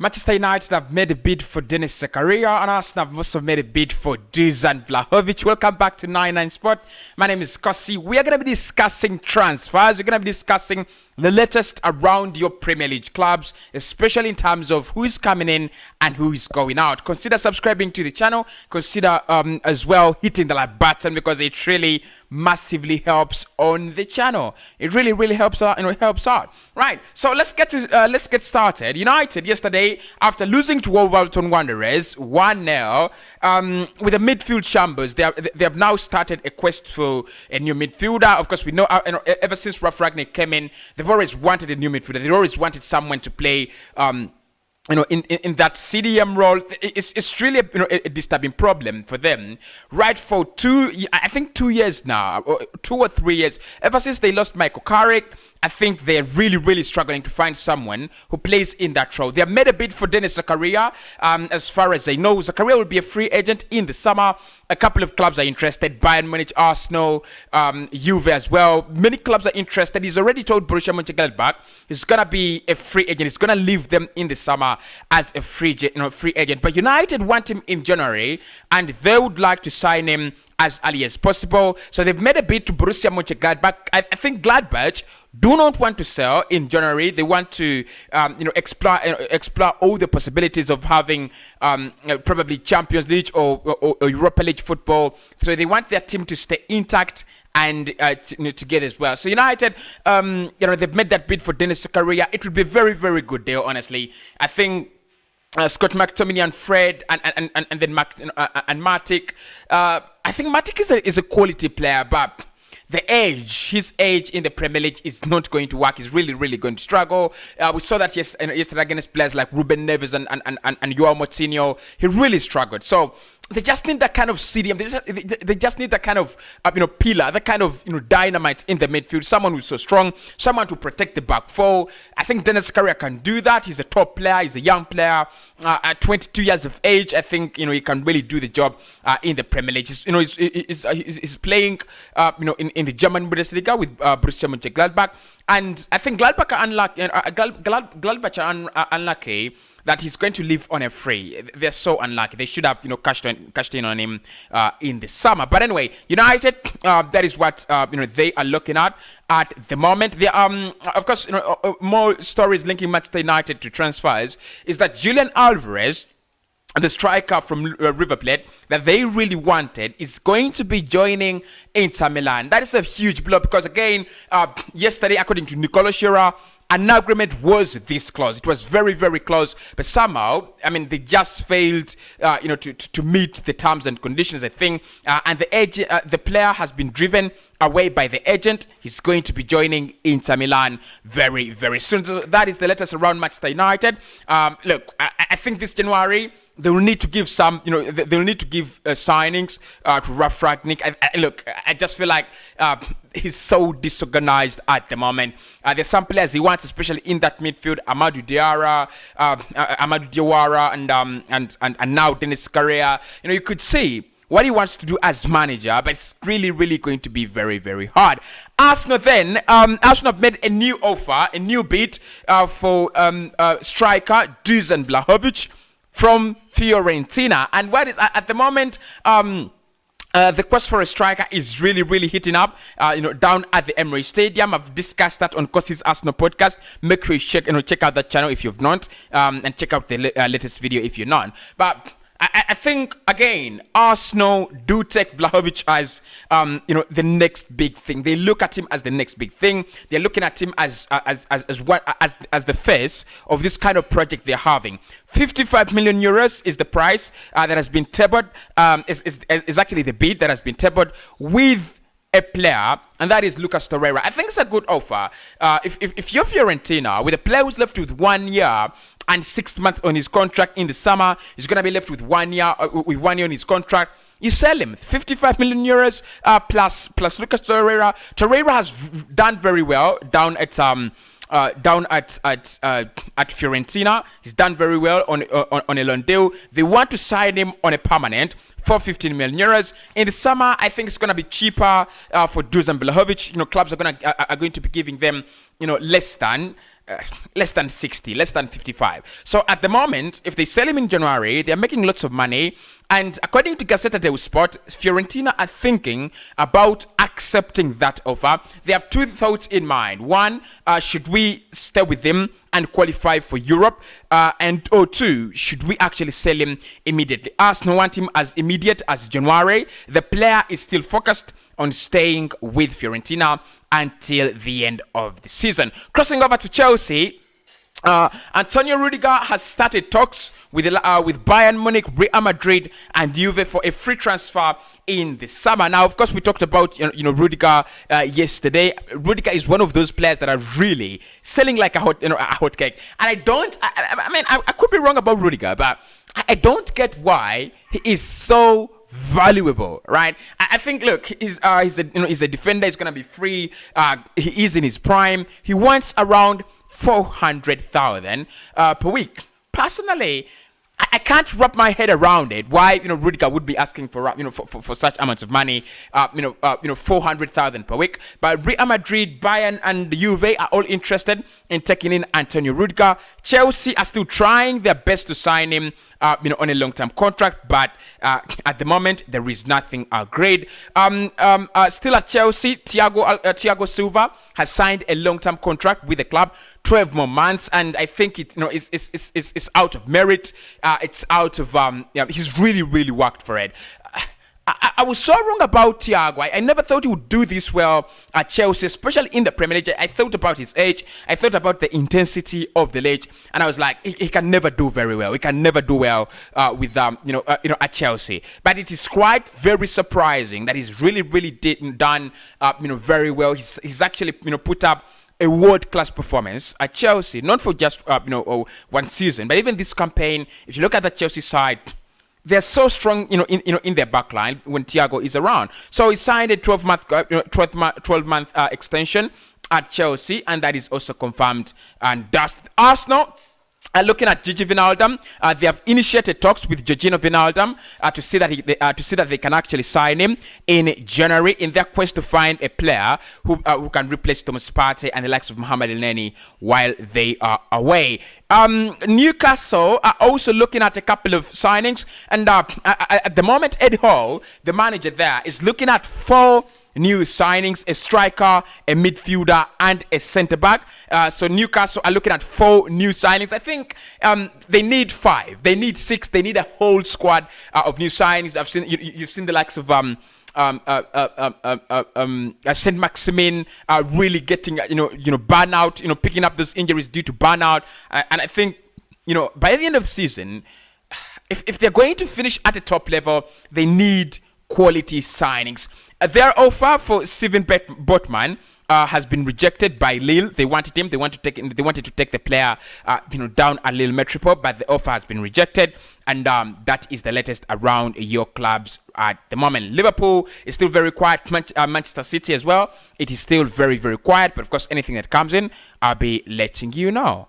Manchester United have made a bid for Zakaria, and Arsenal have also made a bid for Dusan Vlahovic. Welcome back to 99 Sport. My name is Cossy. We are going to be discussing transfers. We're going to be discussing the latest around your Premier League clubs, especially in terms of who is coming in and who is going out. Consider subscribing to the channel. Consider as well hitting the like button, because it really massively helps on the channel. It really helps out, and it helps out. Right. So let's get started. United yesterday, after losing to Wolverhampton Wanderers 1-0 with a midfield shambles, they have now started a quest for a new midfielder. Of course, we know ever since Ralf Rangnick came in, they've always wanted a new midfielder. They've always wanted someone to play in that CDM role. It's really a disturbing problem for them, right? For 2 years now, or 2 or 3 years, ever since they lost Michael Carrick, I think they're really struggling to find someone who plays in that role. They have made a bid for Zakaria. As far as I know, Zakaria will be a free agent in the summer. A couple of clubs are interested: Bayern Munich, Arsenal, Juve as well. Many clubs are interested. He's already told Borussia Mönchengladbach he's gonna be a free agent. He's gonna leave them in the summer as a free agent. But United want him in January, and they would like to sign him as early as possible. So they've made a bid to Borussia Mönchengladbach. I think Gladbach do not want to sell in January. They want to explore all the possibilities of having probably Champions League or Europa League football. So they want their team to stay intact and to get as well. So United, they've made that bid for Zakaria. It would be a very good deal, honestly. I think Scott McTominay and Fred and then Matic. I think Matic is a quality player, but his age in the Premier League is not going to work. He's really going to struggle. We saw that yesterday against players like Ruben Neves and Joao Moutinho. He really struggled. So they just need that kind of CDM. They just need that kind of pillar, that kind of dynamite in the midfield. Someone who's so strong, someone to protect the back four. I think Zakaria can do that. He's a top player. He's a young player. At 22 years of age, I think he can really do the job in the Premier League. He's playing in the German Bundesliga with Borussia Mönchengladbach, and I think Gladbach are unlucky that he's going to live on a free. They're so unlucky. They should have cashed in on him in the summer. But anyway, United, that is what they are looking at the moment. There of course, more stories linking Manchester United to transfers is that Julian Alvarez, the striker from River Plate that they really wanted, is going to be joining Inter Milan. That is a huge blow, because again, yesterday, according to Nicolo Schira, an agreement was this close. It was very close, but somehow, they just failed, to meet the terms and conditions, I think. And the player has been driven away by the agent. He's going to be joining Inter Milan very soon. So that is the latest around Manchester United. Look, I think this January, they will need to give some, they will need to give signings to Ralf Rangnick. I just feel like he's so disorganized at the moment. There's some players he wants, especially in that midfield: Amadou Diawara, and now Denis Zakaria. You could see what he wants to do as manager, but it's really going to be very hard. Arsenal have made a new offer, a new bid for striker Dusan Vlahovic from Fiorentina. And what is at the moment, the quest for a striker is really heating up, down at the Emirates Stadium. I've discussed that on Cossy's Arsenal podcast. Make sure you check out that channel if you've not, and check out the latest video if you're not. But I think, again, Arsenal do take Vlahovic as, the next big thing. They look at him as the next big thing. They're looking at him as the face of this kind of project they're having. 55 million euros is the price that has been tabled. Is actually the bid that has been tabled with a player, and that is Lucas Torreira. I think it's a good offer. If you're Fiorentina, with a player who's left with 1 year and 6 months on his contract, in the summer he's going to be left with 1 year on his contract, you sell him. 55 million euros plus Lucas Torreira. Torreira has done very well down at Fiorentina. He's done very well on a loan deal. They want to sign him on a permanent for 15 million euros. In the summer, I think it's going to be cheaper for Dusan Blahovich. Clubs are going to be giving them less than 60, less than 55. So at the moment, if they sell him in January, they're making lots of money. And according to Gazzetta dello Sport, Fiorentina are thinking about accepting that offer. They have two thoughts in mind. One, should we stay with him and qualify for Europe? Or two, should we actually sell him immediately? Arsenal want him as immediate as January. The player is still focused on staying with Fiorentina until the end of the season. Crossing over to Chelsea, Antonio Rudiger has started talks with Bayern Munich, Real Madrid, and Juve for a free transfer in the summer. Now, of course, we talked about Rudiger yesterday. Rudiger is one of those players that are really selling like a hot cake. And I could be wrong about Rudiger, but I don't get why he is so valuable, right? I think, look, he's a defender. He's gonna be free. He is in his prime. He wants around 400,000 per week. Personally, I can't wrap my head around it. Why Rudiger would be asking for for such amounts of money, 400,000 per week. But Real Madrid, Bayern, and the Juve are all interested in taking in Antonio Rudiger. Chelsea are still trying their best to sign him, on a long-term contract. But at the moment, there is nothing great. Still at Chelsea, Thiago Silva has signed a long-term contract with the club. 12 more months, and I think it's out of merit. It's out of he's really worked for it. I was so wrong about Thiago. I never thought he would do this well at Chelsea, especially in the Premier League. I thought about his age. I thought about the intensity of the league, and I was like, he can never do very well. He can never do well with at Chelsea. But it is quite very surprising that he's really done very well. He's actually put up a world-class performance at Chelsea, not for just one season, but even this campaign. If you look at the Chelsea side, they're so strong, in their backline when Thiago is around. So he signed a 12-month extension at Chelsea, and that is also confirmed. And that's Arsenal. Looking at Gigi Wijnaldum, they have initiated talks with Jorginho Wijnaldum to see that they can actually sign him in January in their quest to find a player who can replace Thomas Partey and the likes of Mohamed Elneny while they are away. Newcastle are also looking at a couple of signings, and at the moment, Ed Hall, the manager there, is looking at 4 new signings: a striker, a midfielder, and a centre-back. So Newcastle are looking at 4 new signings. I think they need 5. They need 6. They need a whole squad of new signings. You've seen the likes of Saint Maximin really getting burnout, picking up those injuries due to burnout. And I think by the end of the season, if they're going to finish at the top level, they need quality signings. Their offer for Steven Botman has been rejected by Lille. They wanted him. They wanted to take the player, down at Lille Metropole, but the offer has been rejected. And that is the latest around your clubs at the moment. Liverpool is still very quiet. Manchester City as well. It is still very quiet. But of course, anything that comes in, I'll be letting you know.